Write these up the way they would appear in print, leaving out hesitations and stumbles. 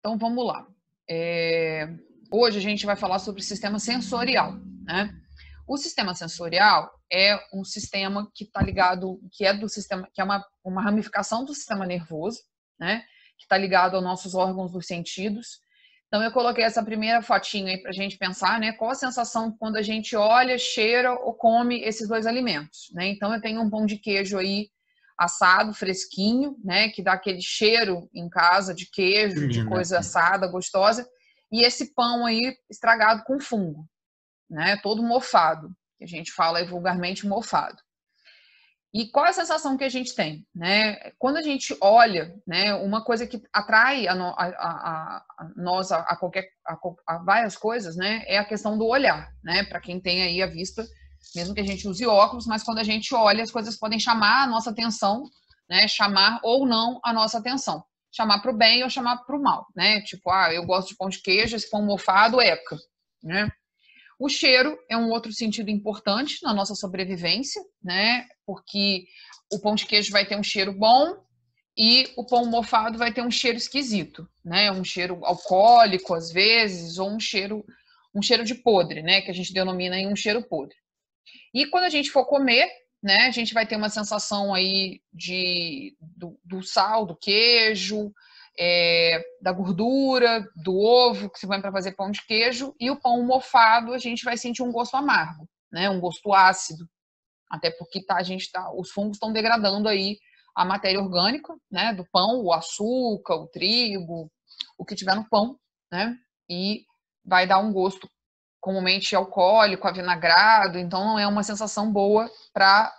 Então, vamos lá. Hoje a gente vai falar sobre o sistema sensorial, né? O sistema sensorial é um sistema que está ligado, que é do sistema, que é uma ramificação do sistema nervoso, né? Que está ligado aos nossos órgãos dos sentidos. Então, eu coloquei essa primeira fotinha aí para a gente pensar, né? Qual a sensação quando a gente olha, cheira ou come esses dois alimentos, né? Então, eu tenho um pão de queijo aí assado, fresquinho, né? Que dá aquele cheiro em casa de queijo, de coisa assada, gostosa. E esse pão aí estragado com fungo, né? Todo mofado, que a gente fala aí vulgarmente mofado. E qual é a sensação que a gente tem, né? Quando a gente olha, né, uma coisa que atrai a nós a várias coisas, né, é a questão do olhar, né? Para quem tem aí a vista, mesmo que a gente use óculos, mas quando a gente olha, as coisas podem chamar a nossa atenção, né? Chamar ou não a nossa atenção. Chamar para o bem ou chamar para o mal, né? Tipo, eu gosto de pão de queijo, esse pão mofado, eca, né? O cheiro é um outro sentido importante na nossa sobrevivência, né? Porque o pão de queijo vai ter um cheiro bom e o pão mofado vai ter um cheiro esquisito, né? Um cheiro alcoólico às vezes ou um cheiro de podre, né? Que a gente denomina em um cheiro podre. E quando a gente for comer, né? A gente vai ter uma sensação aí do sal, do queijo, da gordura, do ovo que se põe para fazer pão de queijo, e o pão mofado a gente vai sentir um gosto amargo, né? Um gosto ácido, até porque os fungos estão degradando aí a matéria orgânica, né? Do pão, o açúcar, o trigo, o que tiver no pão, né? E vai dar um gosto comumente alcoólico, avinagrado, então não é uma sensação boa para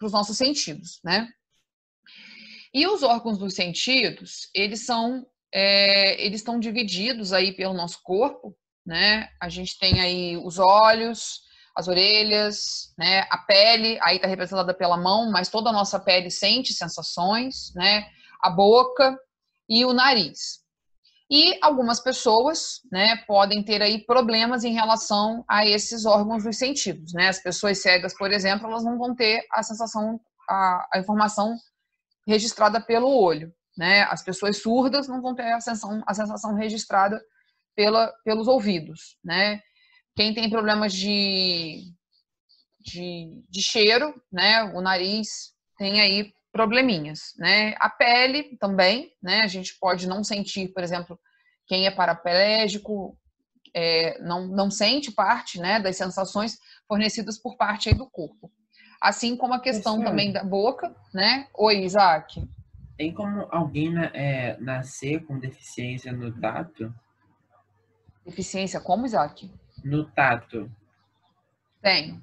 os nossos sentidos, né? E os órgãos dos sentidos, eles estão divididos aí pelo nosso corpo, né? A gente tem aí os olhos, as orelhas, né? A pele, aí está representada pela mão, mas toda a nossa pele sente sensações, né? A boca e o nariz. E algumas pessoas, né, podem ter aí problemas em relação a esses órgãos dos sentidos, né? As pessoas cegas, por exemplo, elas não vão ter a sensação, a informação registrada pelo olho, né? As pessoas surdas não vão ter a sensação registrada pelos ouvidos, né? Quem tem problemas de cheiro, né? O nariz tem aí probleminhas, né? A pele também, né? A gente pode não sentir, por exemplo, quem é paraplégico não sente parte, né, das sensações fornecidas por parte aí do corpo. Assim como a questão também da boca, né? Oi, Isaac. Tem como alguém nascer com deficiência no tato? Deficiência como, Isaac? No tato. Tem.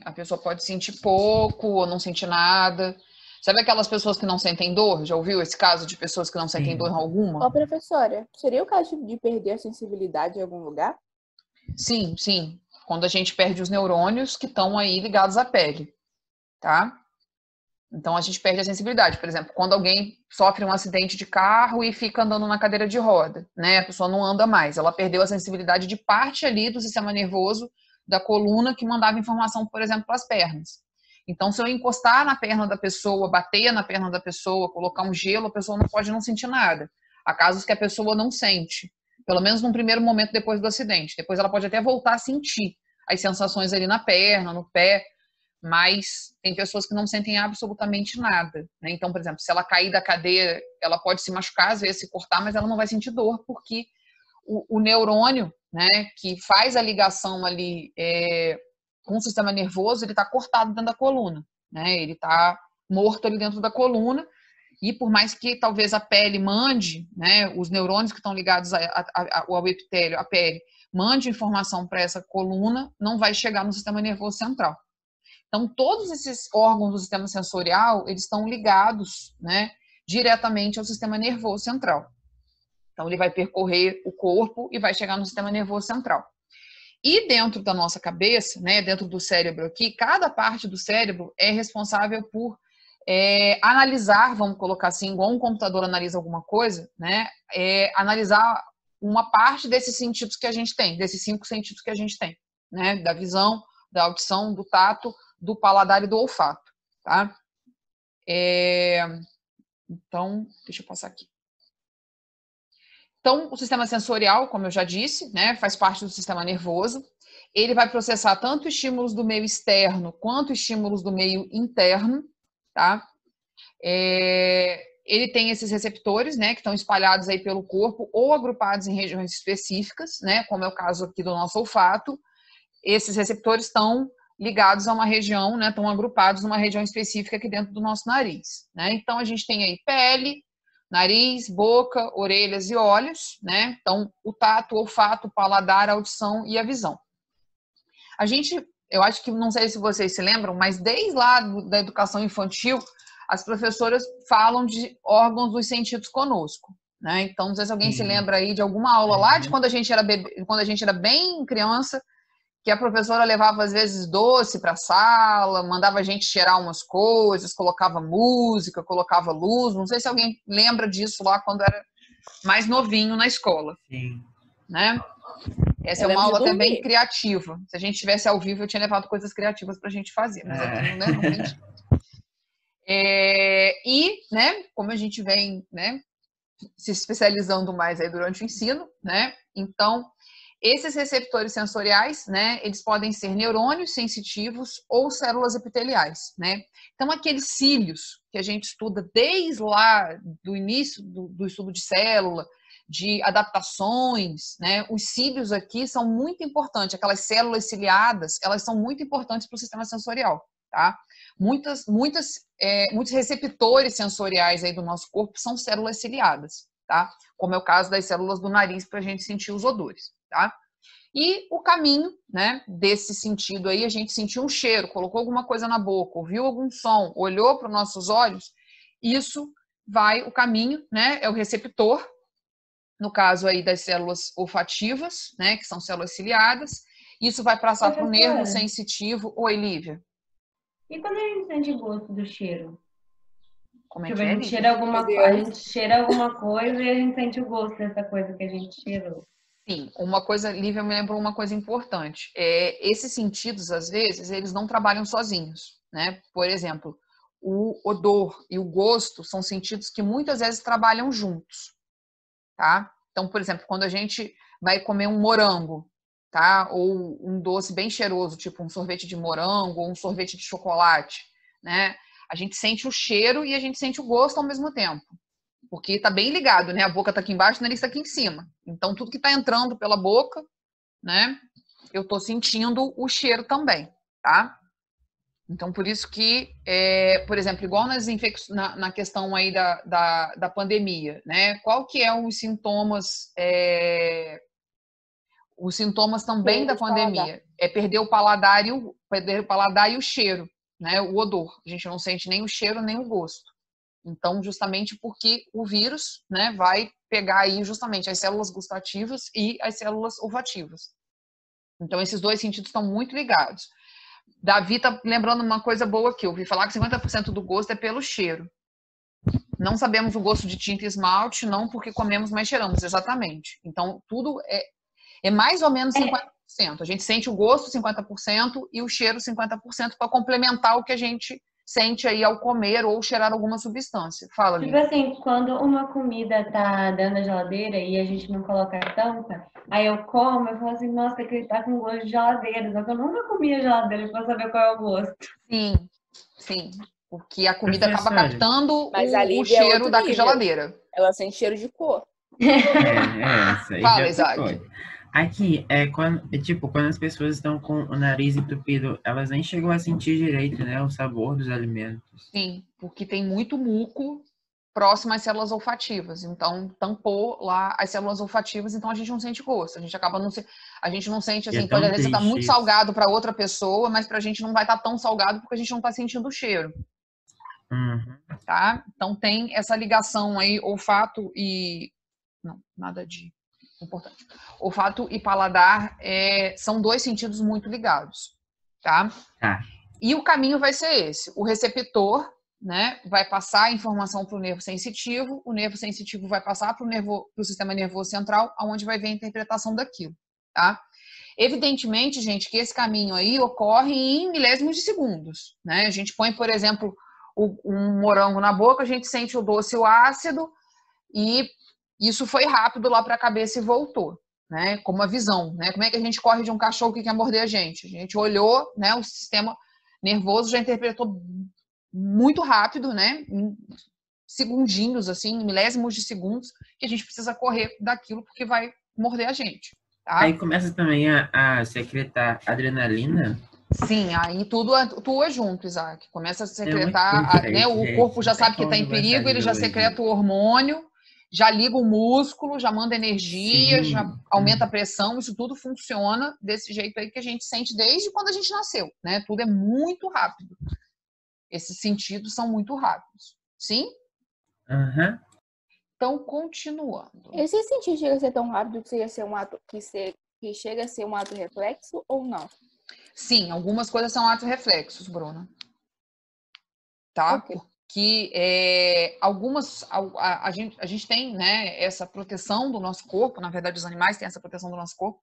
A pessoa pode sentir pouco ou não sentir nada. Sabe aquelas pessoas que não sentem dor? Já ouviu esse caso de pessoas que não sentem dor alguma? Ó, professora, seria o caso de perder a sensibilidade em algum lugar? Sim. Quando a gente perde os neurônios que estão aí ligados à pele, tá? Então a gente perde a sensibilidade. Por exemplo, quando alguém sofre um acidente de carro e fica andando na cadeira de roda, né? A pessoa não anda mais, ela perdeu a sensibilidade de parte ali do sistema nervoso da coluna que mandava informação, por exemplo, para as pernas. Então, se eu encostar na perna da pessoa, bater na perna da pessoa, colocar um gelo, a pessoa não pode não sentir nada. Há casos que a pessoa não sente, pelo menos num primeiro momento depois do acidente. Depois ela pode até voltar a sentir as sensações ali na perna, no pé, mas tem pessoas que não sentem absolutamente nada, né? Então, por exemplo, se ela cair da cadeira, ela pode se machucar, às vezes se cortar, mas ela não vai sentir dor, porque o neurônio, né, que faz a ligação ali com o sistema nervoso, ele está cortado dentro da coluna, né? Ele está morto ali dentro da coluna, e por mais que talvez a pele mande, né, os neurônios que estão ligados ao epitélio, a pele, mande informação para essa coluna, não vai chegar no sistema nervoso central. Então, todos esses órgãos do sistema sensorial, eles estão ligados, né, diretamente ao sistema nervoso central. Então, ele vai percorrer o corpo e vai chegar no sistema nervoso central. E dentro da nossa cabeça, né, dentro do cérebro aqui, cada parte do cérebro é responsável por analisar, vamos colocar assim, igual um computador analisa alguma coisa, né, analisar uma parte desses sentidos que a gente tem, desses 5 sentidos que a gente tem, né, da visão, da audição, do tato, do paladar e do olfato, tá? Então, deixa eu passar aqui. Então, o sistema sensorial, como eu já disse, né, faz parte do sistema nervoso. Ele vai processar tanto estímulos do meio externo quanto estímulos do meio interno, tá? Ele tem esses receptores, né, que estão espalhados aí pelo corpo ou agrupados em regiões específicas, né, como é o caso aqui do nosso olfato. Esses receptores estão ligados a uma região, né, estão agrupados numa região específica aqui dentro do nosso nariz, né? Então, a gente tem aí pele, nariz, boca, orelhas e olhos, né? Então, o tato, o olfato, o paladar, a audição e a visão. Eu acho que, não sei se vocês se lembram, mas desde lá da educação infantil, as professoras falam de órgãos dos sentidos conosco, né? Então, não sei se alguém se lembra aí de alguma aula lá de quando a gente era bebê, quando a gente era bem criança, que a professora levava, às vezes, doce para a sala, mandava a gente cheirar umas coisas, colocava música, colocava luz. Não sei se alguém lembra disso lá quando era mais novinho na escola. Sim. Né? Essa é uma aula até bem criativa. Se a gente estivesse ao vivo, eu tinha levado coisas criativas para a gente fazer, mas aqui não tem. E, né, como a gente vem, né, se especializando mais aí durante o ensino, né, então, esses receptores sensoriais, né, eles podem ser neurônios sensitivos ou células epiteliais, né? Então, aqueles cílios que a gente estuda desde lá do início do estudo de célula, de adaptações, né? Os cílios aqui são muito importantes, aquelas células ciliadas, elas são muito importantes para o sistema sensorial, tá? Muitos receptores sensoriais aí do nosso corpo são células ciliadas, tá? Como é o caso das células do nariz para a gente sentir os odores, tá? E o caminho, né, desse sentido aí, a gente sentiu um cheiro, colocou alguma coisa na boca, ouviu algum som, olhou para os nossos olhos, o caminho, né, é o receptor, no caso aí das células olfativas, né, que são células ciliadas, isso vai passar para o nervo sensitivo. Oi, Lívia. E quando a gente sente gosto do cheiro? Como é que é, a gente cheira alguma coisa e a gente sente o gosto dessa coisa que a gente cheirou. Sim, Lívia me lembrou uma coisa importante. Esses sentidos, às vezes, eles não trabalham sozinhos, né? Por exemplo, o odor e o gosto são sentidos que muitas vezes trabalham juntos, tá? Então, por exemplo, quando a gente vai comer um morango, tá? Ou um doce bem cheiroso, tipo um sorvete de morango ou um sorvete de chocolate, né? A gente sente o cheiro e a gente sente o gosto ao mesmo tempo. Porque tá bem ligado, né? A boca tá aqui embaixo, o nariz tá aqui em cima. Então, tudo que tá entrando pela boca, né? Eu tô sentindo o cheiro também, tá? Então, por isso que, por exemplo, igual na questão aí da pandemia, né? Qual que é os sintomas também da pandemia? É perder o paladar e o cheiro, né? O odor. A gente não sente nem o cheiro, nem o gosto. Então, justamente porque o vírus, né, vai pegar aí justamente as células gustativas e as células olfativas. Então, esses dois sentidos estão muito ligados. Davi tá lembrando uma coisa boa aqui. Eu ouvi falar que 50% do gosto é pelo cheiro. Não sabemos o gosto de tinta e esmalte, não porque comemos, mas cheiramos, exatamente. Então, tudo é mais ou menos 50%. A gente sente o gosto 50% e o cheiro 50% para complementar o que a gente sente aí ao comer ou cheirar alguma substância. Fala, Tipo assim, quando uma comida tá dando na geladeira e a gente não coloca a tampa, aí eu como, eu falo assim, nossa, que ele tá com gosto de geladeira. Só que eu nunca comi a geladeira pra saber qual é o gosto. Sim, sim. Porque a comida acaba captando o cheiro da geladeira. Ela sente cheiro de cor. Essa aí. Fala, Isaac. Aqui, quando as pessoas estão com o nariz entupido, elas nem chegam a sentir direito, né, o sabor dos alimentos. Sim, porque tem muito muco próximo às células olfativas. Então, tampou lá as células olfativas, então a gente não sente gosto. A gente acaba a gente não sente assim, pode às vezes estar muito salgado para outra pessoa, mas para a gente não vai estar tão salgado porque a gente não está sentindo o cheiro. Uhum. Tá? Então tem essa ligação aí, olfato e... Não, nada de importante. Olfato e paladar são dois sentidos muito ligados, tá? E o caminho vai ser esse. O receptor, né, vai passar a informação para o nervo sensitivo vai passar para o sistema nervoso central, onde vai ver a interpretação daquilo, tá? Evidentemente, gente, que esse caminho aí ocorre em milésimos de segundos, né? A gente põe, por exemplo, um morango na boca, a gente sente o doce e o ácido, e isso foi rápido lá para a cabeça e voltou, né? Como a visão, né? Como é que a gente corre de um cachorro que quer morder a gente? A gente olhou, né? O sistema nervoso já interpretou muito rápido, né? Em segundinhos, assim, em milésimos de segundos, que a gente precisa correr daquilo porque vai morder a gente, tá? Aí começa também a secretar adrenalina. Sim, aí tudo atua junto, Isaac. Começa a secretar, muito né? perfeito, O corpo gente. já Não tem sabe que como está em não gostar perigo, de ele já biologia. secreta o hormônio, já liga o músculo, já manda energia, já Sim. aumenta a pressão, isso tudo funciona desse jeito aí que a gente sente desde quando a gente nasceu, né? Tudo é muito rápido. Esses sentidos são muito rápidos. Sim? Aham. Então, continuando. Esse sentido chega a ser tão rápido que chega a ser um ato que chega a ser um ato reflexo ou não? Sim, algumas coisas são atos reflexos, Bruna. Tá? Ok. Porque a gente tem, né, essa proteção do nosso corpo, na verdade os animais têm essa proteção do nosso corpo,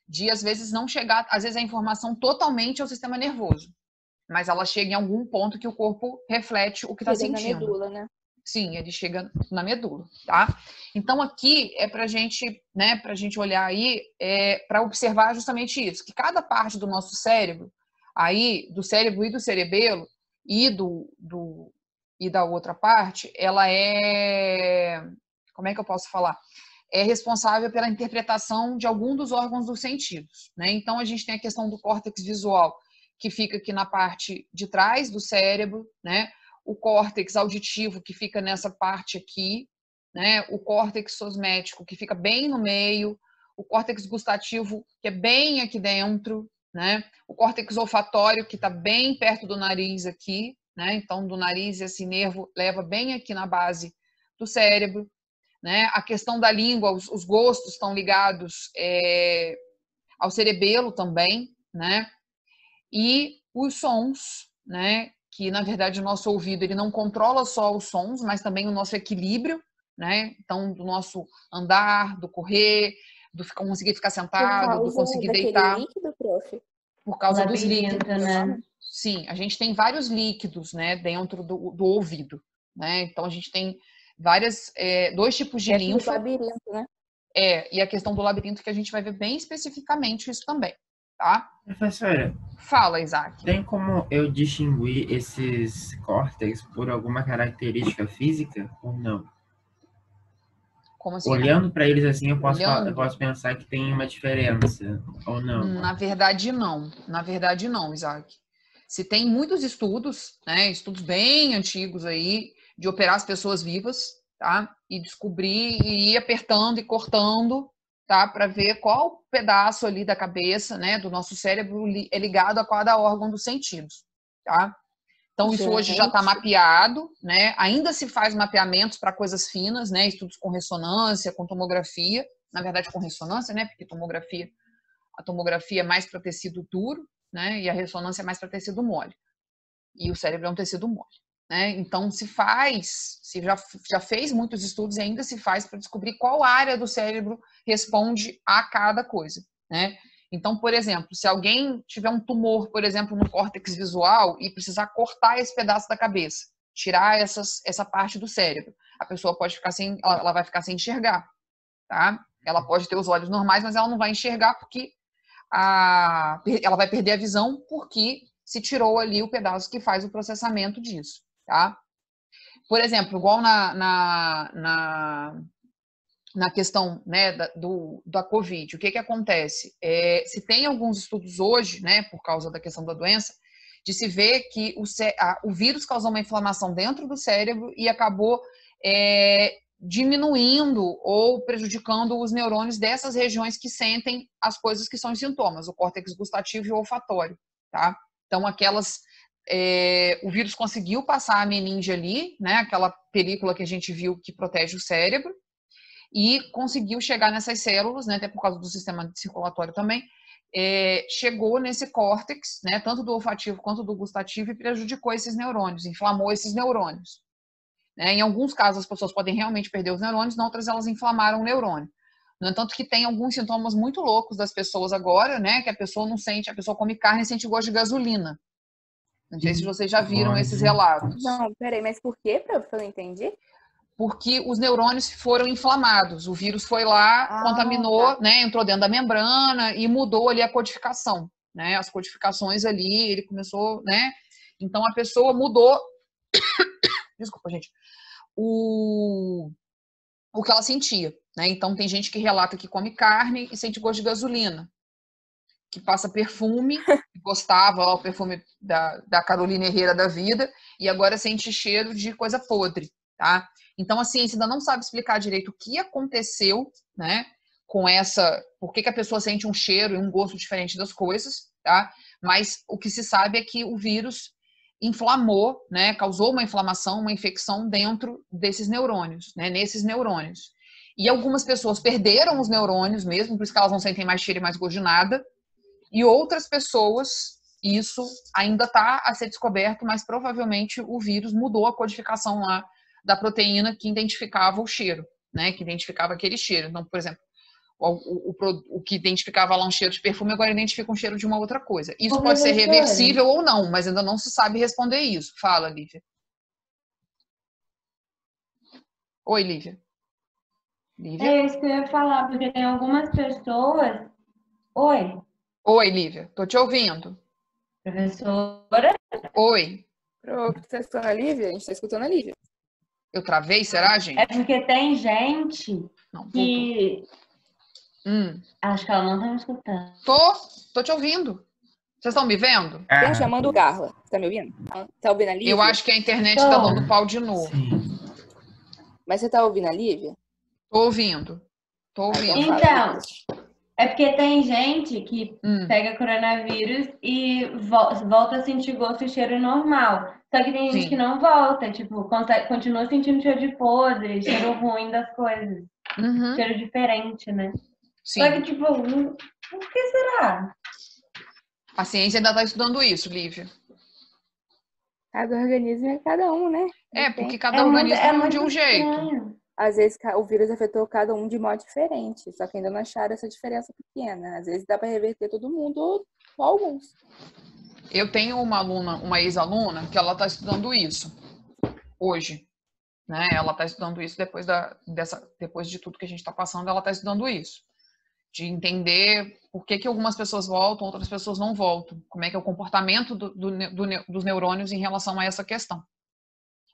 de às vezes não chegar, às vezes a informação totalmente ao sistema nervoso, mas ela chega em algum ponto que o corpo reflete o que está Chega na sentindo. medula, né? Sim, ele chega na medula, tá? Então aqui é pra gente, né, pra gente olhar aí, para observar justamente isso, que cada parte do nosso cérebro, aí, do cérebro e do cerebelo, e da outra parte, ela como é que eu posso falar? É responsável pela interpretação de algum dos órgãos dos sentidos, né? Então a gente tem a questão do córtex visual, que fica aqui na parte de trás do cérebro, né? O córtex auditivo, que fica nessa parte aqui, né? O córtex sosmético, que fica bem no meio, o córtex gustativo, que é bem aqui dentro, né? O córtex olfatório, que está bem perto do nariz aqui, né? Então, do nariz, esse nervo leva bem aqui na base do cérebro, né? A questão da língua, os gostos estão ligados ao cerebelo também, né? E os sons, né? Que na verdade o nosso ouvido ele não controla só os sons, mas também o nosso equilíbrio, né? Então do nosso andar, do correr, do conseguir ficar Por sentado, do causa conseguir daquele deitar, líquido, prof. por causa dos Labirinto, líquidos. né? Sim, a gente tem vários líquidos, né? Dentro do ouvido, né? Então a gente tem dois tipos de Dentro do linfa. labirinto, né? E a questão do labirinto que a gente vai ver bem especificamente isso também, tá? Professora, Fala, Isaac. tem como eu distinguir esses córtex por alguma característica física ou não? Como assim? Olhando para eles assim, eu Olhando? posso pensar que tem uma diferença ou não? Na verdade, não. Na verdade, não, Isaac. Se tem muitos estudos, né, estudos bem antigos aí, de operar as pessoas vivas, tá? E descobrir, e ir apertando e cortando, tá? Para ver qual pedaço ali da cabeça, né, do nosso cérebro é ligado a cada órgão dos sentidos, tá? Então, isso hoje já está Gente. mapeado, né? Ainda se faz mapeamentos para coisas finas, né? Estudos com ressonância, com tomografia, na verdade com ressonância, né? Porque a tomografia é mais para tecido duro, né? E a ressonância é mais para tecido mole. E o cérebro é um tecido mole, né? Então se já fez muitos estudos e ainda se faz para descobrir qual área do cérebro responde a cada coisa, né? Então, por exemplo, se alguém tiver um tumor, por exemplo, no córtex visual e precisar cortar esse pedaço da cabeça, tirar essa parte do cérebro, a pessoa pode ficar ela vai ficar sem enxergar, tá? Ela pode ter os olhos normais, mas ela não vai enxergar porque ela vai perder a visão porque se tirou ali o pedaço que faz o processamento disso, tá? Por exemplo, igual na questão, né, da Covid, o que acontece? Se tem alguns estudos hoje, né, por causa da questão da doença, de se ver que o vírus causou uma inflamação dentro do cérebro e acabou diminuindo ou prejudicando os neurônios dessas regiões que sentem as coisas que são os sintomas, o córtex gustativo e o olfatório, tá? Então, o vírus conseguiu passar a meninge ali, né, aquela película que a gente viu que protege o cérebro, e conseguiu chegar nessas células, né, até por causa do sistema circulatório também, chegou nesse córtex, né, tanto do olfativo quanto do gustativo, e prejudicou esses neurônios, inflamou esses neurônios. Né? Em alguns casos, as pessoas podem realmente perder os neurônios, em outras elas inflamaram o neurônio. No entanto, que tem alguns sintomas muito loucos das pessoas agora, né, que a pessoa não sente, a pessoa come carne e sente gosto de gasolina. Não sei se vocês já viram esses relatos. Não, peraí, mas por quê, prof? Eu não entendi. Porque os neurônios foram inflamados. O vírus foi lá, contaminou, Tá. né, entrou dentro da membrana e mudou ali a codificação, né? As codificações ali, ele começou, né? Então a pessoa mudou, desculpa, gente, o que ela sentia, né? Então tem gente que relata que come carne e sente gosto de gasolina, que passa perfume, gostava lá o perfume da Carolina Herrera da vida, e agora sente cheiro de coisa podre, tá? Então a ciência ainda não sabe explicar direito o que aconteceu, né, com essa, por que a pessoa sente um cheiro e um gosto diferente das coisas, tá? Mas o que se sabe é que o vírus inflamou, né, causou uma inflamação, uma infecção dentro desses neurônios, né, nesses neurônios. E algumas pessoas perderam os neurônios mesmo, por isso que elas não sentem mais cheiro e mais gosto de nada. E outras pessoas, isso ainda está a ser descoberto, mas provavelmente o vírus mudou a codificação lá da proteína que identificava o cheiro, né? Que identificava aquele cheiro. Então, por exemplo, o que identificava lá um cheiro de perfume agora identifica um cheiro de uma outra coisa. Isso pode ser reversível ou não, mas ainda não se sabe responder isso. Fala, Lívia. Oi, Lívia. Lívia? É isso que eu ia falar, porque tem algumas pessoas. Oi, Oi, Lívia. Tô te ouvindo. professora. Oi. Prof, você tá escutando a Lívia? A gente tá escutando a Lívia. Eu travei, será, gente? É porque tem gente Não, voltou. que. Acho que ela não tá me escutando. Tô te ouvindo. Vocês estão me vendo? Tem chamando o Carla. Você tá me ouvindo? Tá ouvindo a Lívia? Eu acho que a internet tá dando pau de novo. Sim. Mas você tá ouvindo a Lívia? Tô ouvindo. Tô ouvindo. Então, é porque tem gente que pega coronavírus e volta a sentir gosto e cheiro normal. Só que tem gente que não volta, tipo, continua sentindo cheiro de podre, cheiro ruim das coisas. Cheiro diferente, né? Sim. Só que, tipo, por que será? A ciência ainda tá estudando isso, Lívia. Cada organismo é cada um, né? Porque cada organismo é de um jeito. Estranho. Às vezes o vírus afetou cada um de modo diferente, só que ainda não acharam essa diferença pequena. Às vezes dá para reverter todo mundo ou só alguns. Eu tenho uma aluna, uma ex-aluna, que ela está estudando isso hoje, né? Ela está estudando isso depois de tudo que a gente está passando, ela está estudando isso, de entender por que algumas pessoas voltam, outras pessoas não voltam, como é que é o comportamento dos neurônios em relação a essa questão.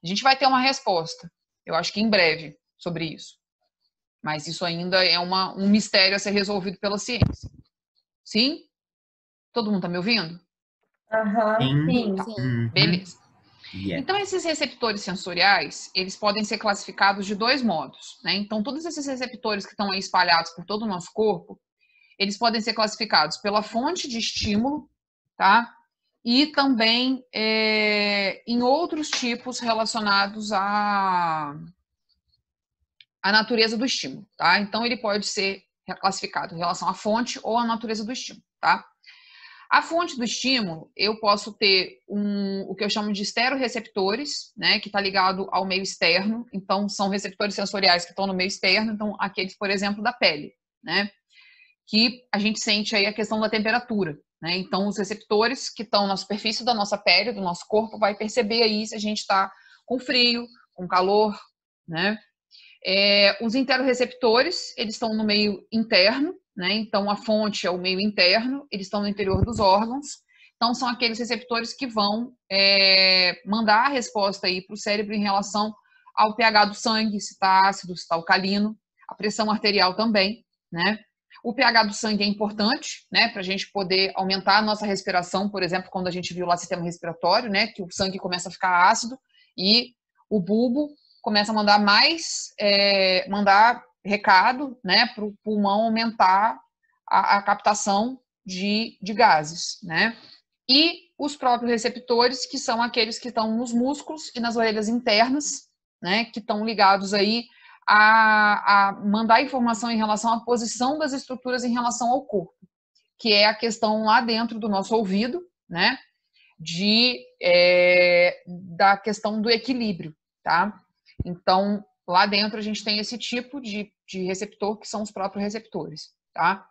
A gente vai ter uma resposta, eu acho que em breve, sobre isso. Mas isso ainda é um mistério a ser resolvido pela ciência. Sim? Todo mundo está me ouvindo? Sim. Tá. Beleza. Então, esses receptores sensoriais, eles podem ser classificados de dois modos, né? Então, todos esses receptores que estão aí espalhados por todo o nosso corpo, eles podem ser classificados pela fonte de estímulo, tá? E também em outros tipos relacionados à natureza do estímulo, tá? Então, ele pode ser classificado em relação à fonte ou à natureza do estímulo, tá? A fonte do estímulo, eu posso ter o que eu chamo de esteroreceptores, né, que está ligado ao meio externo. Então, são receptores sensoriais que estão no meio externo. Então, aqueles, por exemplo, da pele, né, que a gente sente aí a questão da temperatura, né. Então, os receptores que estão na superfície da nossa pele, do nosso corpo, vai perceber aí se a gente está com frio, com calor, né. Os interoreceptores, eles estão no meio interno, né? Então, a fonte é o meio interno, eles estão no interior dos órgãos. Então, são aqueles receptores que vão mandar a resposta aí para o cérebro em relação ao pH do sangue, se está ácido, se está alcalino, a pressão arterial também, né? O pH do sangue é importante, né? Para a gente poder aumentar a nossa respiração, por exemplo, quando a gente viu lá o sistema respiratório, né? Que o sangue começa a ficar ácido e o bulbo começa a mandar mandar recado, né, para o pulmão aumentar a captação de gases, né? E os próprios receptores, que são aqueles que estão nos músculos e nas orelhas internas, né, que estão ligados aí a mandar informação em relação à posição das estruturas em relação ao corpo, que é a questão lá dentro do nosso ouvido, né, da questão do equilíbrio, tá? Então, lá dentro a gente tem esse tipo de receptor, que são os próprios receptores, tá?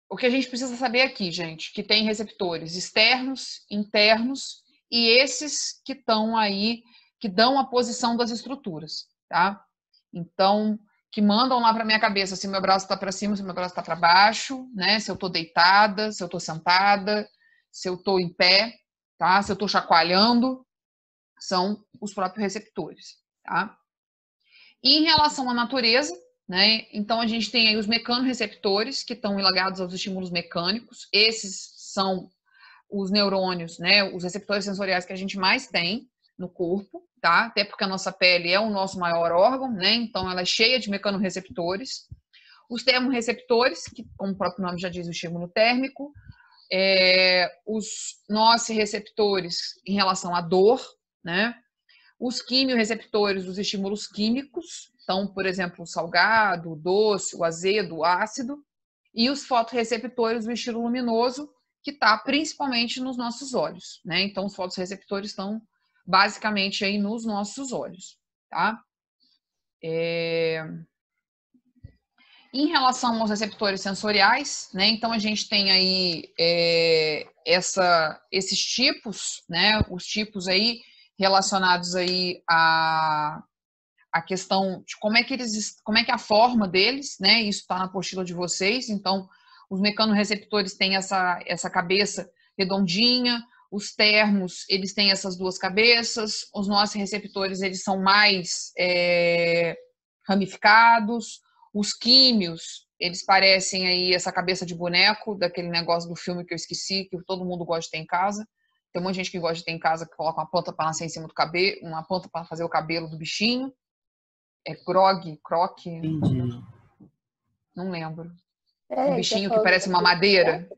o que a gente precisa saber aqui, gente, que tem receptores externos, internos e esses que estão aí, que dão a posição das estruturas, tá? Então, que mandam lá para minha cabeça se meu braço está para cima, se meu braço está para baixo, né? Se eu estou deitada, se eu estou sentada, se eu estou em pé, tá? Se eu estou chacoalhando, são os próprios receptores, tá? E em relação à natureza, né? Então a gente tem aí os mecanorreceptores que estão ligados aos estímulos mecânicos. Esses são os neurônios, né? Os receptores sensoriais que a gente mais tem no corpo, tá? Até porque a nossa pele é o nosso maior órgão, né? Então ela é cheia de mecanorreceptores. Os termorreceptores, que como o próprio nome já diz, o estímulo térmico. Os nociceptores em relação à dor, né? Os quimiorreceptores, os estímulos químicos, então, por exemplo, o salgado, o doce, o azedo, o ácido, e os fotorreceptores, o estímulo luminoso, que está principalmente nos nossos olhos, né? Então, os fotorreceptores estão basicamente aí nos nossos olhos, tá? Em relação aos receptores sensoriais, né? Então a gente tem aí esses tipos, né? Os tipos aí relacionados aí a questão de como é que é a forma deles, né? Isso está na apostila de vocês. Então, os mecanorreceptores têm essa cabeça redondinha, os termos, eles têm essas duas cabeças, os nociceptores, eles são mais ramificados, os químios, eles parecem aí essa cabeça de boneco, daquele negócio do filme que eu esqueci, que todo mundo gosta de ter em casa. Tem um monte de gente que gosta de ter em casa, que coloca uma planta para nascer em cima do cabelo, uma planta para fazer o cabelo do bichinho. Croque, Entendi. não lembro. É, Um bichinho que parece uma madeira.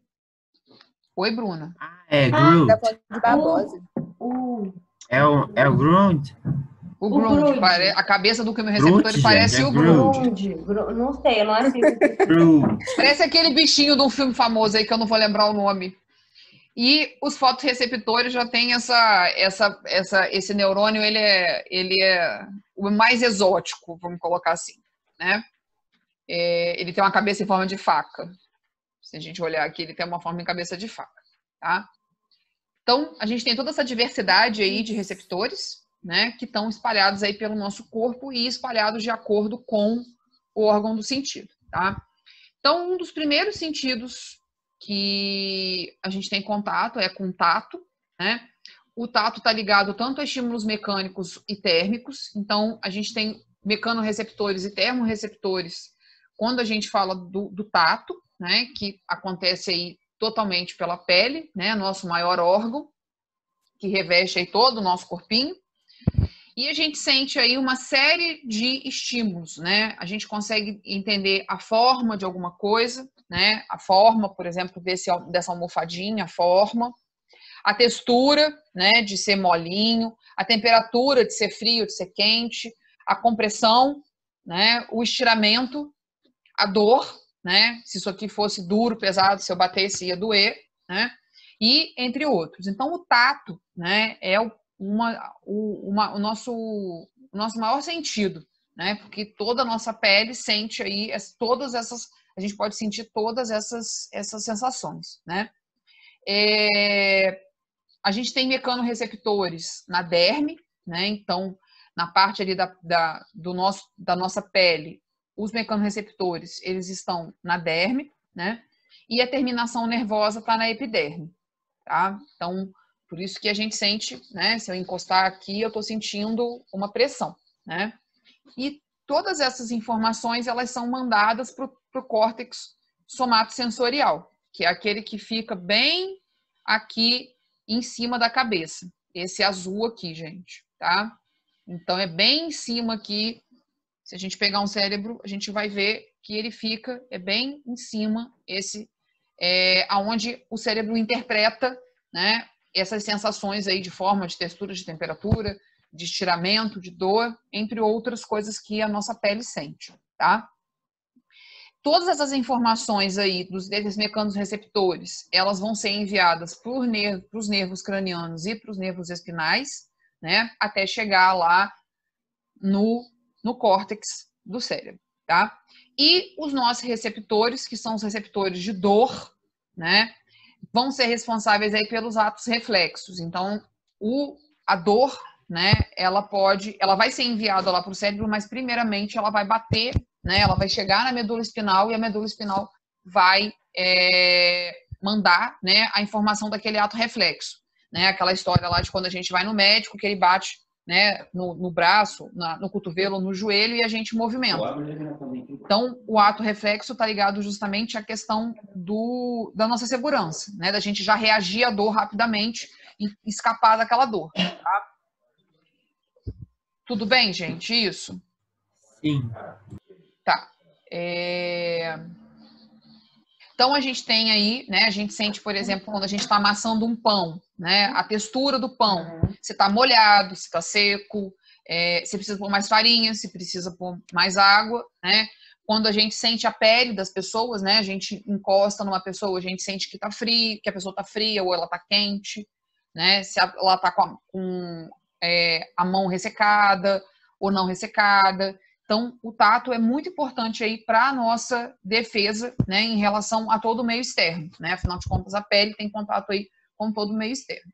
Oi, Bruna. Groot. Tá falando de babosa. É o Groot? O Groot. A cabeça do quimio-receptor parece o Groot. Não sei, eu não assisto. Parece aquele bichinho de um filme famoso aí que eu não vou lembrar o nome. E os fotorreceptores já tem esse neurônio, ele é o mais exótico, vamos colocar assim, né? Ele tem uma cabeça em forma de faca. Se a gente olhar aqui, ele tem uma forma em cabeça de faca, tá? Então, a gente tem toda essa diversidade aí de receptores, né, que estão espalhados aí pelo nosso corpo e espalhados de acordo com o órgão do sentido, tá? Então, um dos primeiros sentidos que a gente tem contato é com o tato, né? O tato está ligado tanto a estímulos mecânicos e térmicos, então a gente tem mecanorreceptores e termorreceptores quando a gente fala do tato, né? Que acontece aí totalmente pela pele, né? Nosso maior órgão, que reveste aí todo o nosso corpinho. E a gente sente aí uma série de estímulos, né? A gente consegue entender a forma de alguma coisa, né? A forma, por exemplo, dessa almofadinha, a forma, a textura, né? De ser molinho, a temperatura de ser frio, de ser quente, a compressão, né? O estiramento, a dor, né? Se isso aqui fosse duro, pesado, se eu batesse ia doer, né? E entre outros. Então, o tato, né? É o nosso maior sentido, né? Porque toda a nossa pele sente aí a gente pode sentir todas essas sensações, né? A gente tem mecanorreceptores na derme, né? Então, na parte ali da nossa pele, os mecanorreceptores, eles estão na derme, né? E a terminação nervosa está na epiderme, tá? Então, por isso que a gente sente, né? Se eu encostar aqui, eu estou sentindo uma pressão, né? E todas essas informações, elas são mandadas para o córtex somatosensorial, que é aquele que fica bem aqui em cima da cabeça. Esse azul aqui, gente, tá? Então, é bem em cima aqui. Se a gente pegar um cérebro, a gente vai ver que ele fica, bem em cima, aonde o cérebro interpreta, né? Essas sensações aí de forma, de textura, de temperatura, de estiramento, de dor, entre outras coisas que a nossa pele sente, tá? Todas essas informações aí desses mecanorreceptores, elas vão ser enviadas para os nervos cranianos e para os nervos espinais, né? Até chegar lá no córtex do cérebro, tá? E os nossos receptores, que são os receptores de dor, né, vão ser responsáveis aí pelos atos reflexos. Então, a dor, né, ela vai ser enviada lá para o cérebro, mas primeiramente ela vai bater, né, ela vai chegar na medula espinal e a medula espinal vai mandar, né, a informação daquele ato reflexo, né, aquela história lá de quando a gente vai no médico, que ele bate, né, no braço, no cotovelo, no joelho e a gente movimenta. Então, o ato reflexo está ligado justamente à questão da nossa segurança, né, da gente já reagir à dor rapidamente e escapar daquela dor. Tá? Tudo bem, gente? Isso? Sim. Tá. Então, a gente tem aí, né, a gente sente, por exemplo, quando a gente está amassando um pão, né, a textura do pão, se está molhado, se está seco, se precisa pôr mais farinha, se precisa pôr mais água, né, quando a gente sente a pele das pessoas, né, a gente encosta numa pessoa, a gente sente que está frio, que a pessoa está fria ou ela está quente, né, se ela está com a mão ressecada ou não ressecada. Então, o tato é muito importante aí para a nossa defesa, né, em relação a todo o meio externo, né? Afinal de contas, a pele tem contato aí com todo o meio externo.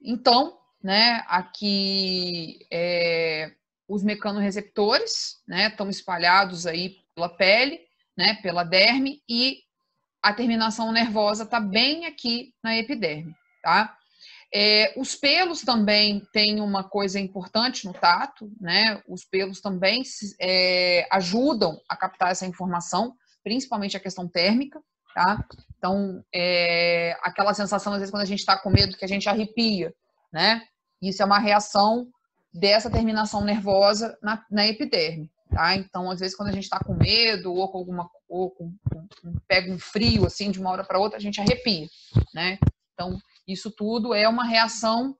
Então, né, aqui os mecanorreceptores, né, estão espalhados aí pela pele, né, pela derme, e a terminação nervosa está bem aqui na epiderme, tá? Os pelos também têm uma coisa importante no tato, né? Os pelos também ajudam a captar essa informação, principalmente a questão térmica, tá? Então, aquela sensação, às vezes, quando a gente está com medo, que a gente arrepia, né? Isso é uma reação dessa terminação nervosa na epiderme, tá? Então, às vezes, quando a gente está com medo ou pega um frio, assim, de uma hora para outra, a gente arrepia, né? Então, isso tudo é uma reação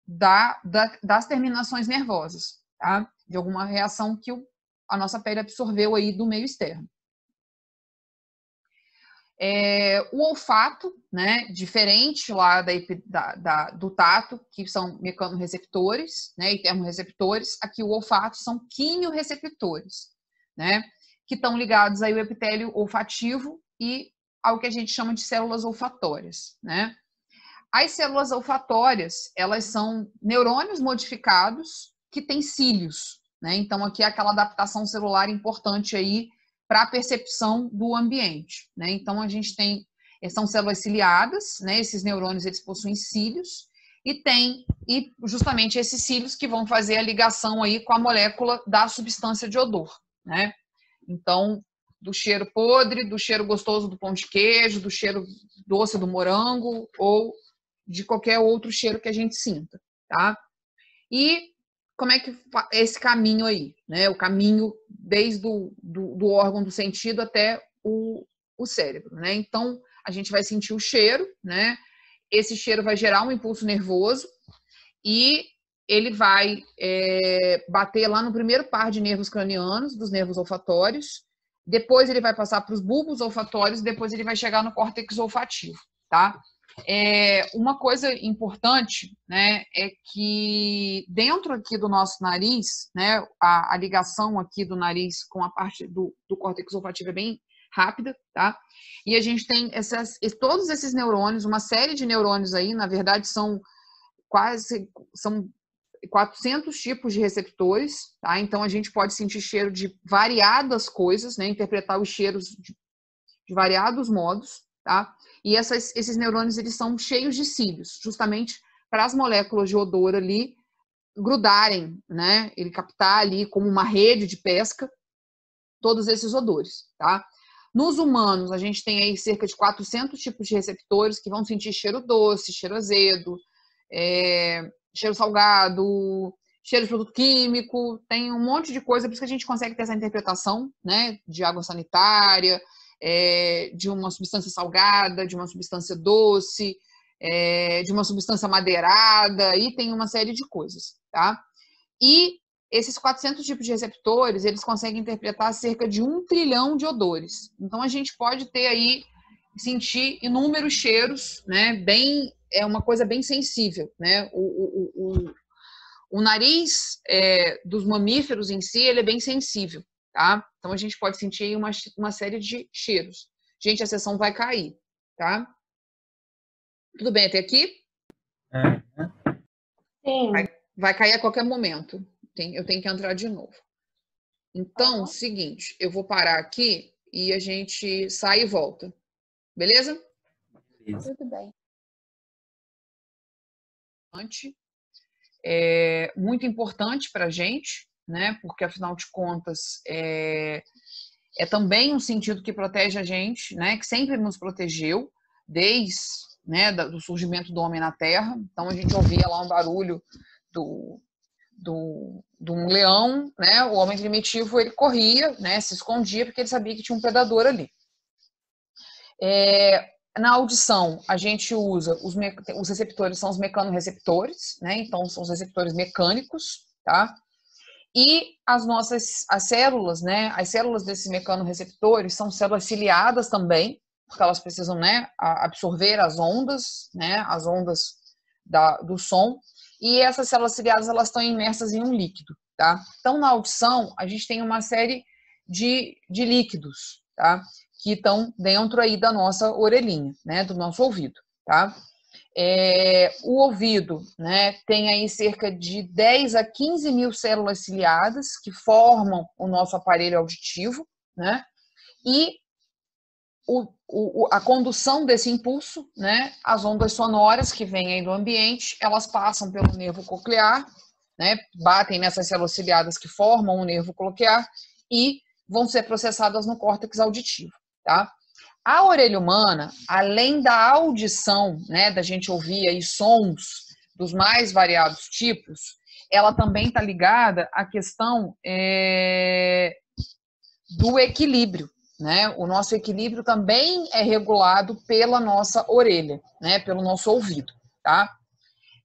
das terminações nervosas, tá? De alguma reação que a nossa pele absorveu aí do meio externo. O olfato, né, diferente lá do tato, que são mecanorreceptores, né, e termorreceptores, aqui o olfato são quimiorreceptores, né, que estão ligados aí ao epitélio olfativo e ao que a gente chama de células olfatórias, né. As células olfatórias, elas são neurônios modificados que têm cílios, né? Então, aqui é aquela adaptação celular importante aí para a percepção do ambiente, né? Então, a gente tem, são células ciliadas, né? Esses neurônios, eles possuem cílios e justamente esses cílios que vão fazer a ligação aí com a molécula da substância de odor, né? Então, do cheiro podre, do cheiro gostoso do pão de queijo, do cheiro doce do morango ou de qualquer outro cheiro que a gente sinta, tá? E como é que esse caminho aí, né? O caminho desde do órgão do sentido até o cérebro, né? Então, a gente vai sentir o cheiro, né? Esse cheiro vai gerar um impulso nervoso e ele vai bater lá no primeiro par de nervos cranianos, dos nervos olfatórios, depois ele vai passar para os bulbos olfatórios, depois ele vai chegar no córtex olfativo, tá? Uma coisa importante, né, é que dentro aqui do nosso nariz, né, a ligação aqui do nariz com a parte do córtex olfativo é bem rápida, tá? E a gente tem todos esses neurônios, uma série de neurônios aí, na verdade são 400 tipos de receptores, tá? Então a gente pode sentir cheiro de variadas coisas, né, interpretar os cheiros de variados modos, tá? E esses neurônios, eles são cheios de cílios, justamente para as moléculas de odor ali grudarem, né? Ele captar ali como uma rede de pesca todos esses odores, tá? Nos humanos, a gente tem aí cerca de 400 tipos de receptores que vão sentir cheiro doce, cheiro azedo, cheiro salgado, cheiro de produto químico, tem um monte de coisa, por isso que a gente consegue ter essa interpretação, né? De água sanitária, de uma substância salgada, de uma substância doce, de uma substância madeirada, e tem uma série de coisas, tá? E esses 400 tipos de receptores, eles conseguem interpretar cerca de 1 trilhão de odores. Então, a gente pode ter aí, sentir inúmeros cheiros, né? É uma coisa bem sensível, né? O nariz dos mamíferos em si, ele é bem sensível, tá? Então, a gente pode sentir aí uma série de cheiros. Gente, a sessão vai cair, tá? Tudo bem até aqui? Sim. Vai cair a qualquer momento. Eu tenho que entrar de novo. Então, seguinte, eu vou parar aqui e a gente sai e volta. Beleza? Tudo bem. É muito importante para a gente, né? Porque, afinal de contas, é também um sentido que protege a gente, né? Que sempre nos protegeu, desde, né, do surgimento do homem na Terra. Então, a gente ouvia lá um barulho de um leão, né? O homem primitivo, ele corria, né? Se escondia, porque ele sabia que tinha um predador ali. Na audição, a gente usa os receptores, são os mecanorreceptores, né? Então, são os receptores mecânicos, tá? E as células, né? As células desses mecanorreceptores são células ciliadas também, porque elas precisam, né, absorver as ondas, né? As ondas do som. E essas células ciliadas, elas estão imersas em um líquido, tá? Então, na audição, a gente tem uma série de líquidos, tá? Que estão dentro aí da nossa orelhinha, né? Do nosso ouvido, tá? O ouvido, né, tem aí cerca de 10 a 15 mil células ciliadas que formam o nosso aparelho auditivo, né? E a condução desse impulso, né, as ondas sonoras que vêm aí do ambiente, elas passam pelo nervo coclear, né, batem nessas células ciliadas que formam o nervo coclear e vão ser processadas no córtex auditivo, tá? A orelha humana, além da audição, né, da gente ouvir aí sons dos mais variados tipos, ela também está ligada à questão do equilíbrio, né? O nosso equilíbrio também é regulado pela nossa orelha, né? Pelo nosso ouvido, tá?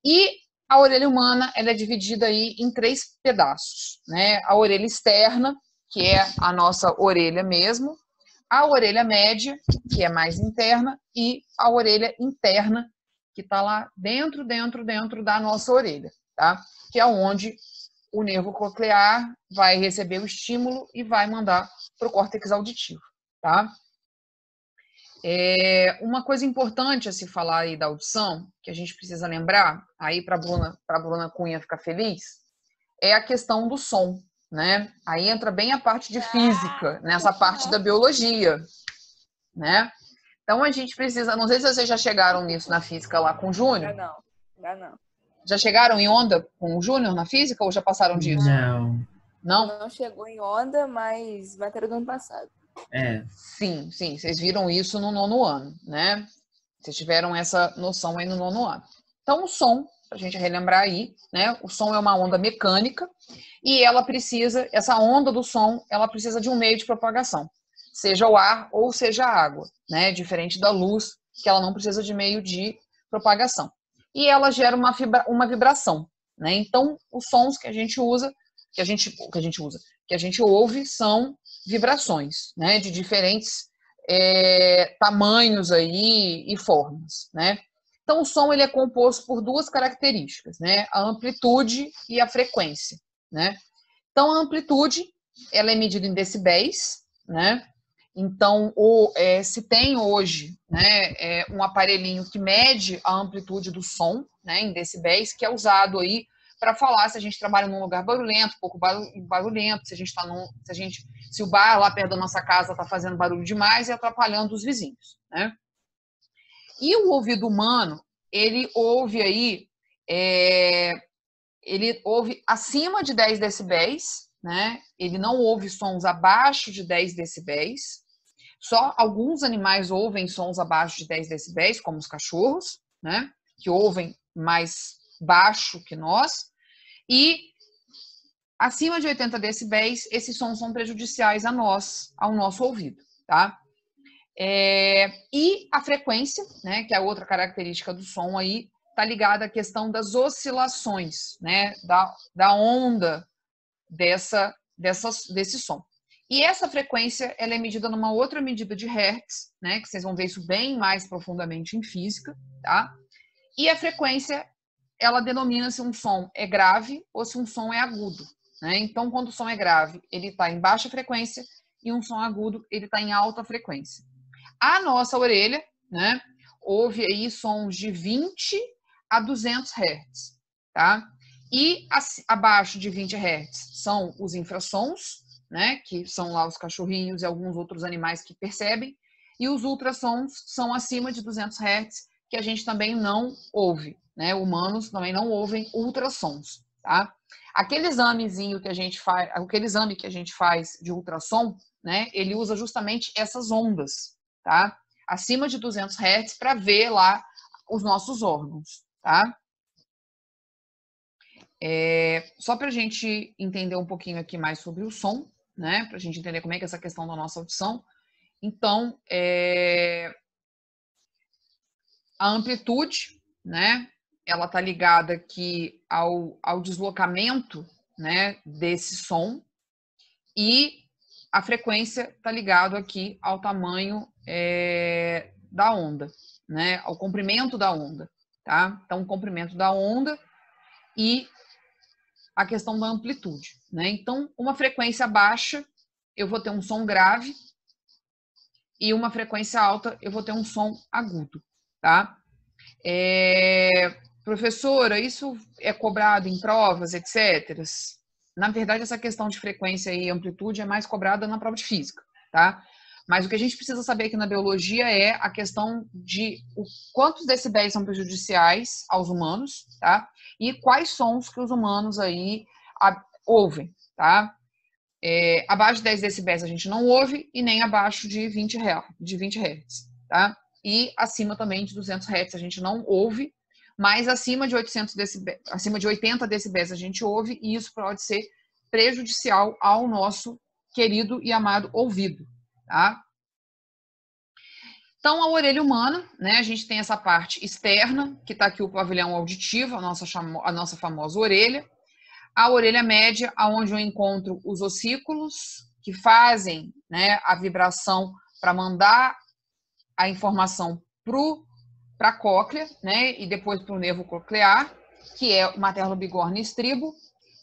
E a orelha humana, ela é dividida aí em 3 pedaços, né? A orelha externa, que é a nossa orelha mesmo, a orelha média, que é mais interna, e a orelha interna, que está lá dentro da nossa orelha, tá? Que é onde o nervo coclear vai receber o estímulo e vai mandar para o córtex auditivo, tá? Uma coisa importante a se falar aí da audição, que a gente precisa lembrar, aí para a Bruna Cunha ficar feliz, é a questão do som, né? Aí entra bem a parte de física, nessa parte da biologia, né? Então a gente precisa, não sei se vocês já chegaram nisso na física lá com o Júnior. Já não. Já chegaram em onda com o Júnior na física ou já passaram disso? Não chegou em onda, mas matéria do ano passado. Sim, vocês viram isso no 9º ano, né? Vocês tiveram essa noção aí no 9º ano. Então o som, pra gente relembrar aí, né? O som é uma onda mecânica e essa onda do som, ela precisa de um meio de propagação, seja o ar ou seja a água, né? Diferente da luz, que ela não precisa de meio de propagação. E ela gera uma vibração, né? Então, os sons que a gente ouve são vibrações, né? De diferentes tamanhos aí e formas, né? Então, o som ele é composto por 2 características, né? A amplitude e a frequência, né? Então, a amplitude, ela é medida em decibéis, né? Então, se tem hoje, né, um aparelhinho que mede a amplitude do som, né, em decibéis, que é usado aí para falar se a gente trabalha num lugar barulhento, pouco barulhento, se o bar lá perto da nossa casa está fazendo barulho demais e atrapalhando os vizinhos, né? E o ouvido humano, ele ouve aí, ele ouve acima de 10 decibéis, né? Ele não ouve sons abaixo de 10 decibéis. Só alguns animais ouvem sons abaixo de 10 decibéis, como os cachorros, né? Que ouvem mais baixo que nós. E acima de 80 decibéis, esses sons são prejudiciais ao nosso ouvido, tá? E a frequência, né? Que é a outra característica do som aí, está ligada à questão das oscilações, né? Da onda desse som. E essa frequência, ela é medida numa outra medida de Hertz, né? Que vocês vão ver isso bem mais profundamente em física, tá? E a frequência, ela denomina se um som é grave ou se um som é agudo, né? Então, quando o som é grave, ele está em baixa frequência e um som agudo, ele está em alta frequência. A nossa orelha, né, ouve aí sons de 20 a 200 Hz, tá? E abaixo de 20 Hz são os infrassons, né, que são lá os cachorrinhos e alguns outros animais que percebem, e os ultrassons são acima de 200 Hz, que a gente também não ouve, né? Humanos também não ouvem ultrassons, tá? Aquele examezinho que a gente faz, aquele exame que a gente faz de ultrassom, né, ele usa justamente essas ondas, tá? Acima de 200 Hz para ver lá os nossos órgãos, tá? Só para a gente entender um pouquinho aqui mais sobre o som, né? Para a gente entender como é que é essa questão da nossa audição. Então, a amplitude, né? Ela está ligada aqui ao deslocamento, né, desse som, e a frequência está ligada aqui ao tamanho da onda, né? Ao comprimento da onda, tá? Então, o comprimento da onda e a questão da amplitude, né? Então, uma frequência baixa, eu vou ter um som grave, e uma frequência alta, eu vou ter um som agudo, tá? Professora, isso é cobrado em provas, etc. Na verdade, essa questão de frequência e amplitude é mais cobrada na prova de física, tá? Mas o que a gente precisa saber aqui na biologia é a questão de quantos decibéis são prejudiciais aos humanos, tá? E quais sons que os humanos aí ouvem, tá? Abaixo de 10 decibéis a gente não ouve e nem abaixo de 20 Hz, tá? E acima também de 200 Hz a gente não ouve, mas acima de 800 decibéis, acima de 80 decibéis a gente ouve, e isso pode ser prejudicial ao nosso querido e amado ouvido, tá? Então, a orelha humana, né, a gente tem essa parte externa, que está aqui o pavilhão auditivo, a nossa famosa orelha. A orelha média, onde eu encontro os ossículos, que fazem, né, a vibração para mandar a informação para a cóclea, né, e depois para o nervo coclear, que é o materno-bigorna e estribo,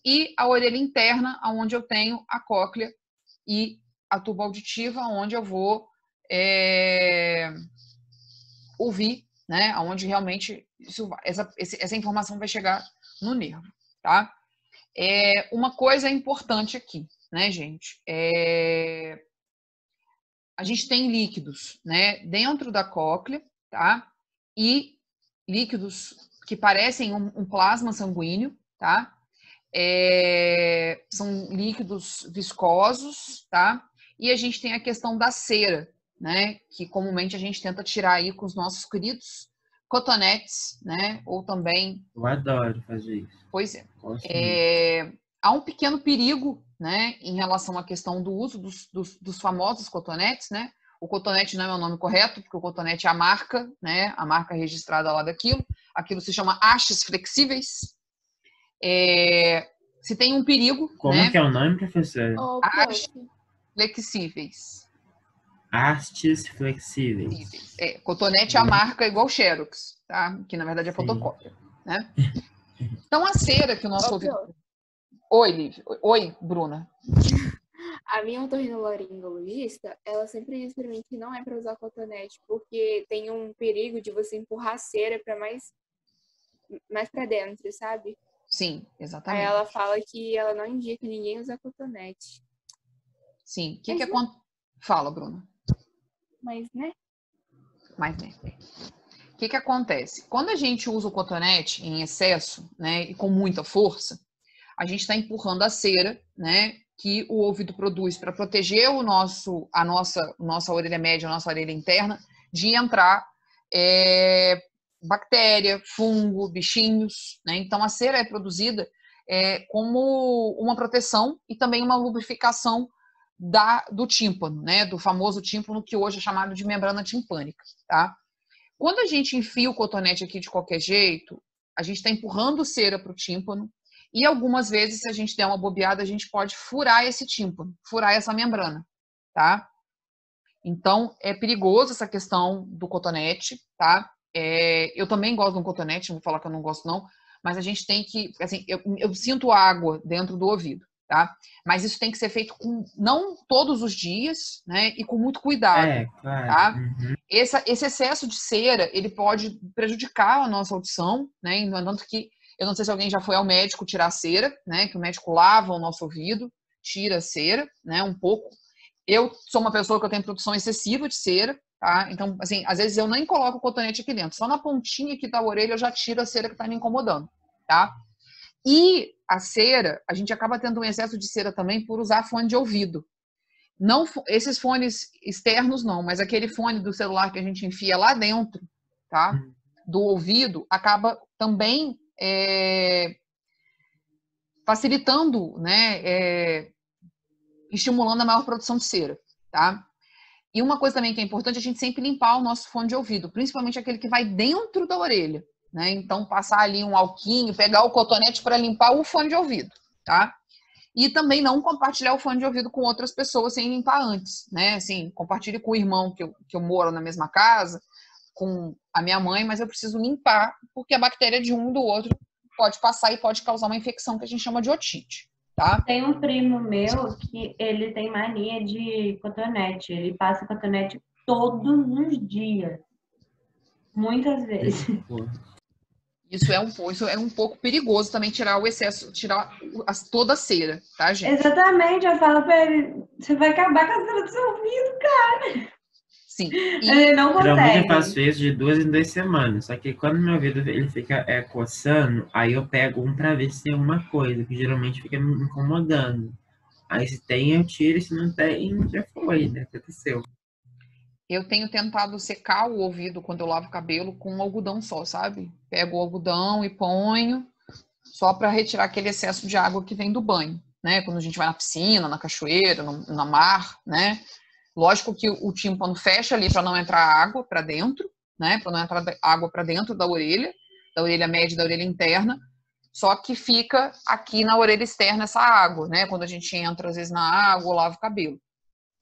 e a orelha interna, onde eu tenho a cóclea e a tuba auditiva, onde eu vou ouvir, né, onde realmente essa informação vai chegar no nervo, tá? Uma coisa importante aqui, né, gente? A gente tem líquidos, né, dentro da cóclea, tá? E líquidos que parecem um plasma sanguíneo, tá? São líquidos viscosos, tá? E a gente tem a questão da cera, né? Que comumente a gente tenta tirar aí com os nossos queridos cotonetes, né? Ou também... Eu adoro fazer isso. Pois é. Há um pequeno perigo, né, em relação à questão do uso dos famosos cotonetes, né? O cotonete não é o nome correto, porque o cotonete é a marca, né? A marca registrada lá daquilo. Aquilo se chama hastes flexíveis. Se tem um perigo, como, né? Que é o nome, professor? Hastes flexíveis. Hastes flexíveis. Cotonete é a marca igual Xerox, tá? Que na verdade é fotocópia, né? Então a cera que o nosso ouvido... Oi, Lívia. Oi, Bruna. A minha otorrinolaringologista, ela sempre diz pra mim que não é para usar cotonete, porque tem um perigo de você empurrar a cera para mais para dentro, sabe? Sim, exatamente. Aí ela fala que ela não indica ninguém usar cotonete. Sim. O que acontece? Fala, Bruna. Mas, né? O que acontece? Quando a gente usa o cotonete em excesso, né, e com muita força, a gente está empurrando a cera, né, que o ouvido produz para proteger a nossa orelha média, a nossa orelha interna, de entrar bactéria, fungo, bichinhos, né? Então a cera é produzida como uma proteção e também uma lubrificação do tímpano, né? Do famoso tímpano, que hoje é chamado de membrana timpânica, tá? Quando a gente enfia o cotonete aqui de qualquer jeito, a gente está empurrando cera para o tímpano, e algumas vezes, se a gente der uma bobeada, a gente pode furar esse tímpano, furar essa membrana, tá? Então, é perigoso essa questão do cotonete, tá? Eu também gosto de um cotonete, não vou falar que eu não gosto não, mas a gente tem que, assim, eu sinto água dentro do ouvido, tá? Mas isso tem que ser feito não todos os dias, né? E com muito cuidado, Claro. tá? Esse excesso de cera, ele pode prejudicar a nossa audição, né? Tanto que, eu não sei se alguém já foi ao médico tirar cera, né? Que o médico lava o nosso ouvido, tira a cera, né? Um pouco. Eu sou uma pessoa que eu tenho produção excessiva de cera, tá? Então, assim, às vezes eu nem coloco o cotonete aqui dentro. Só na pontinha aqui da orelha eu já tiro a cera que tá me incomodando, tá? E a cera, a gente acaba tendo um excesso de cera também por usar fone de ouvido. Não esses fones externos não, mas aquele fone do celular que a gente enfia lá dentro, tá? Do ouvido, acaba também facilitando, né? Estimulando a maior produção de cera, tá? E uma coisa também que é importante é a gente sempre limpar o nosso fone de ouvido, principalmente aquele que vai dentro da orelha, né? Então, passar ali um alquinho, pegar o cotonete para limpar o fone de ouvido, tá? E também não compartilhar o fone de ouvido com outras pessoas sem limpar antes, né? Assim, compartilhe com o irmão que eu moro na mesma casa, com a minha mãe, mas eu preciso limpar, porque a bactéria de um do outro pode passar e pode causar uma infecção que a gente chama de otite. Tá? Tem um primo meu que ele tem mania de cotonete. Ele passa cotonete todos os dias. Muitas vezes. Isso é um pouco perigoso também, tirar o excesso, tirar toda a cera, tá, gente? Exatamente, eu falo pra ele, você vai acabar com a cera do seu ouvido, cara. Sim. Ele não consegue. Geralmente eu faço isso de 2 em 2 semanas, só que quando meu ouvido ele fica coçando, aí eu pego um pra ver se tem alguma coisa, que geralmente fica me incomodando. Aí se tem, eu tiro, e se não tem, já foi, né? Aconteceu. Eu tenho tentado secar o ouvido quando eu lavo o cabelo com um algodão só, sabe? Pego o algodão e ponho só para retirar aquele excesso de água que vem do banho, né? Quando a gente vai na piscina, na cachoeira, na mar, né? Lógico que o tímpano fecha ali para não entrar água para dentro, né? Para não entrar água para dentro da orelha média e da orelha interna. Só que fica aqui na orelha externa essa água, né? Quando a gente entra, às vezes, na água ou lava o cabelo.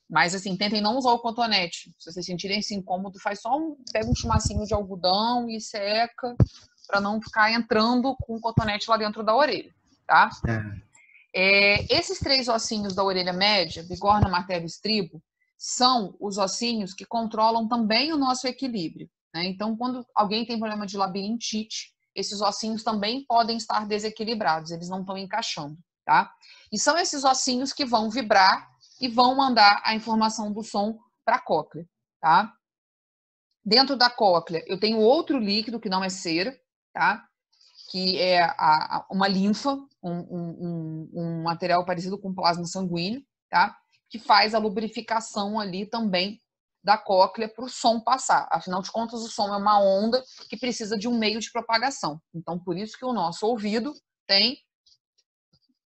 Mas, assim, tentem não usar o cotonete. Se vocês sentirem esse incômodo, pega um chumacinho de algodão e seca, para não ficar entrando com o cotonete lá dentro da orelha, tá? Esses 3 ossinhos da orelha média, bigorna, martelo e estribo, são os ossinhos que controlam também o nosso equilíbrio, né? Então, quando alguém tem problema de labirintite, esses ossinhos também podem estar desequilibrados, eles não estão encaixando, tá? E são esses ossinhos que vão vibrar e vão mandar a informação do som para a cóclea, tá? Dentro da cóclea, eu tenho outro líquido que não é cera, tá? Que é uma linfa, um material parecido com plasma sanguíneo, tá? Que faz a lubrificação ali também da cóclea para o som passar. Afinal de contas, o som é uma onda que precisa de um meio de propagação. Então, por isso que o nosso ouvido tem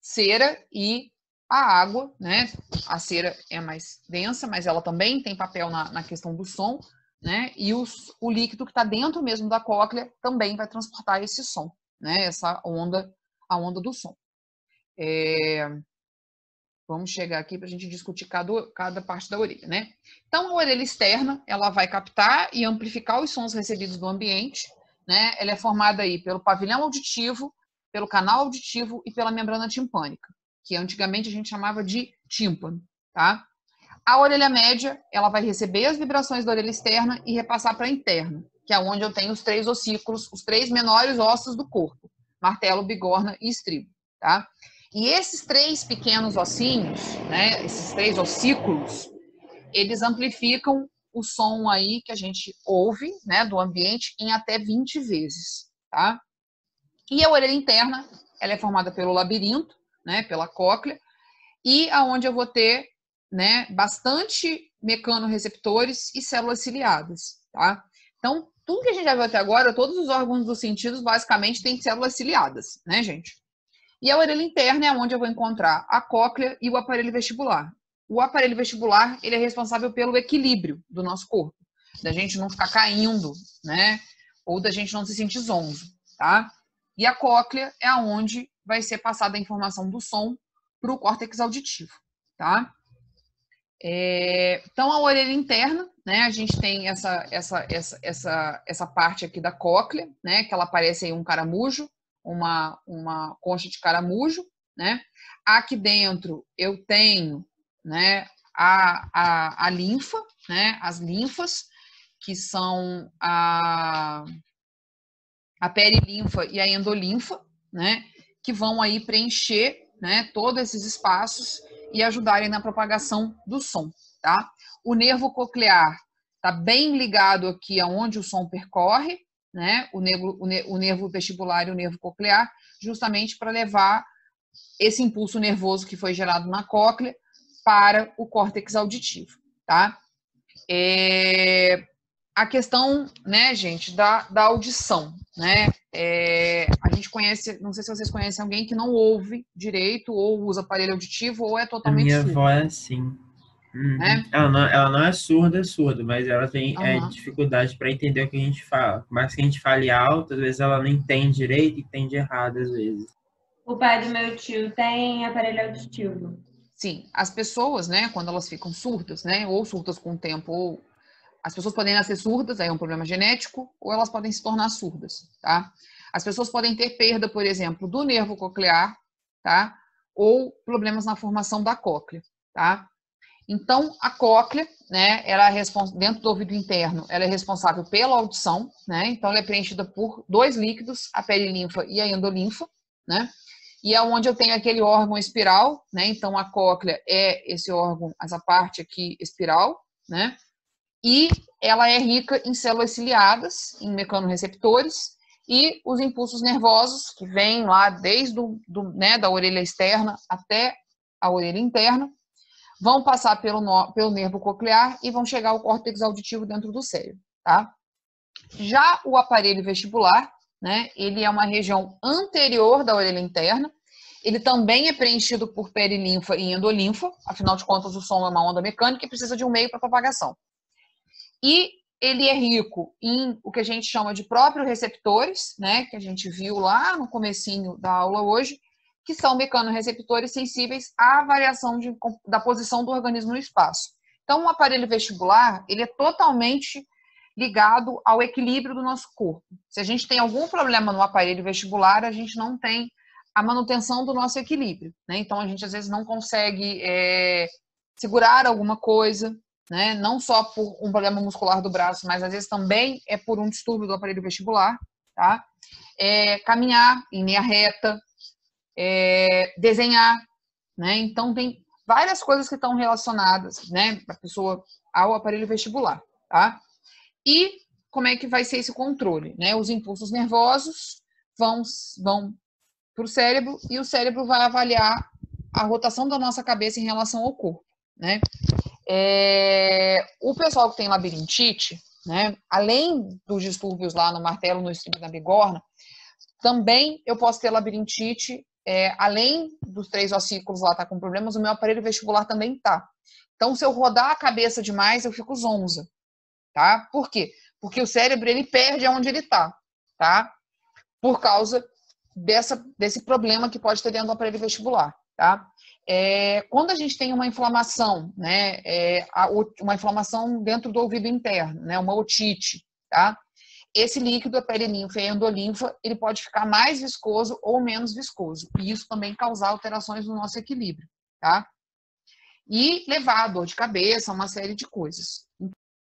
cera e a água, né? A cera é mais densa, mas ela também tem papel na questão do som, né? E o líquido que está dentro mesmo da cóclea também vai transportar esse som, né? Essa onda, a onda do som. Vamos chegar aqui para a gente discutir cada parte da orelha, né? Então, a orelha externa, ela vai captar e amplificar os sons recebidos do ambiente, né? Ela é formada aí pelo pavilhão auditivo, pelo canal auditivo e pela membrana timpânica, que antigamente a gente chamava de tímpano, tá? A orelha média, ela vai receber as vibrações da orelha externa e repassar para a interna, que é onde eu tenho os 3 ossículos, os 3 menores ossos do corpo, martelo, bigorna e estribo, tá? E esses 3 pequenos ossinhos, né, esses 3 ossículos, eles amplificam o som aí que a gente ouve, né, do ambiente em até 20 vezes, tá? E a orelha interna, ela é formada pelo labirinto, né, pela cóclea, e aonde eu vou ter, né, bastante mecanorreceptores e células ciliadas, tá? Então, tudo que a gente já viu até agora, todos os órgãos dos sentidos, basicamente, têm células ciliadas, né, gente? E a orelha interna é onde eu vou encontrar a cóclea e o aparelho vestibular. O aparelho vestibular, ele é responsável pelo equilíbrio do nosso corpo, da gente não ficar caindo, né? Ou da gente não se sentir zonzo, tá? E a cóclea é aonde vai ser passada a informação do som para o córtex auditivo, tá? Então, a orelha interna, né? A gente tem essa parte aqui da cóclea, né? Que ela parece aí um caramujo, uma concha de caramujo, né? Aqui dentro eu tenho, né, a linfa, né? As linfas, que são a perilinfa e a endolinfa, né? Que vão aí preencher, né, todos esses espaços e ajudarem na propagação do som, tá? O nervo coclear está bem ligado aqui aonde o som percorre, né? O nervo vestibular e o nervo coclear, justamente para levar esse impulso nervoso que foi gerado na cóclea para o córtex auditivo, tá? A questão, né, gente, da audição, né? A gente conhece, não sei se vocês conhecem alguém que não ouve direito, ou usa aparelho auditivo, ou é A totalmente minha surdo. avó é assim. Né? Ela não é surda, mas ela tem Uhum. dificuldade para entender o que a gente fala. Mas que a gente fale alto, às vezes ela não entende direito e entende errado, às vezes. O pai do meu tio tem aparelho auditivo. Sim, as pessoas, né, quando elas ficam surdas, né, ou surdas com o tempo, ou as pessoas podem nascer surdas, aí é um problema genético, ou elas podem se tornar surdas, tá? As pessoas podem ter perda, por exemplo, do nervo coclear, tá? Ou problemas na formação da cóclea, tá? Então, a cóclea, né, ela é dentro do ouvido interno, ela é responsável pela audição, né? Então, ela é preenchida por dois líquidos, a perilinfa e a endolinfa, né? E é onde eu tenho aquele órgão espiral, né? Então, a cóclea é esse órgão, essa parte aqui espiral, né? E ela é rica em células ciliadas, em mecanorreceptores, e os impulsos nervosos, que vêm lá desde né, da orelha externa até a orelha interna, vão passar pelo nervo coclear e vão chegar ao córtex auditivo dentro do cérebro, tá? Já o aparelho vestibular, né, ele é uma região anterior da orelha interna, ele também é preenchido por perilinfa e endolinfa, afinal de contas o som é uma onda mecânica e precisa de um meio para propagação. E ele é rico em o que a gente chama de proprioreceptores, né, que a gente viu lá no comecinho da aula hoje, que são mecanorreceptores sensíveis à variação da posição do organismo no espaço. Então, o aparelho vestibular, ele é totalmente ligado ao equilíbrio do nosso corpo. Se a gente tem algum problema no aparelho vestibular, a gente não tem a manutenção do nosso equilíbrio, né? Então, a gente às vezes não consegue segurar alguma coisa, né? Não só por um problema muscular do braço, mas às vezes também é por um distúrbio do aparelho vestibular, tá? Caminhar em linha reta, desenhar, né? Então tem várias coisas que estão relacionadas, né, a pessoa ao aparelho vestibular, tá? E como é que vai ser esse controle, né? Os impulsos nervosos vão para o cérebro e o cérebro vai avaliar a rotação da nossa cabeça em relação ao corpo, né? O pessoal que tem labirintite, né, além dos distúrbios lá no martelo, no estribo, na bigorna, também eu posso ter labirintite, além dos 3 ossículos lá tá com problemas, o meu aparelho vestibular também tá. Então, se eu rodar a cabeça demais, eu fico zonza, tá? Por quê? Porque o cérebro, ele perde aonde ele tá? Por causa desse problema que pode ter dentro do aparelho vestibular, tá? Quando a gente tem uma inflamação, né, uma inflamação dentro do ouvido interno, né, uma otite, tá? Esse líquido, a perilinfa e a endolinfa, ele pode ficar mais viscoso ou menos viscoso, e isso também causar alterações no nosso equilíbrio, tá? E levar a dor de cabeça, uma série de coisas.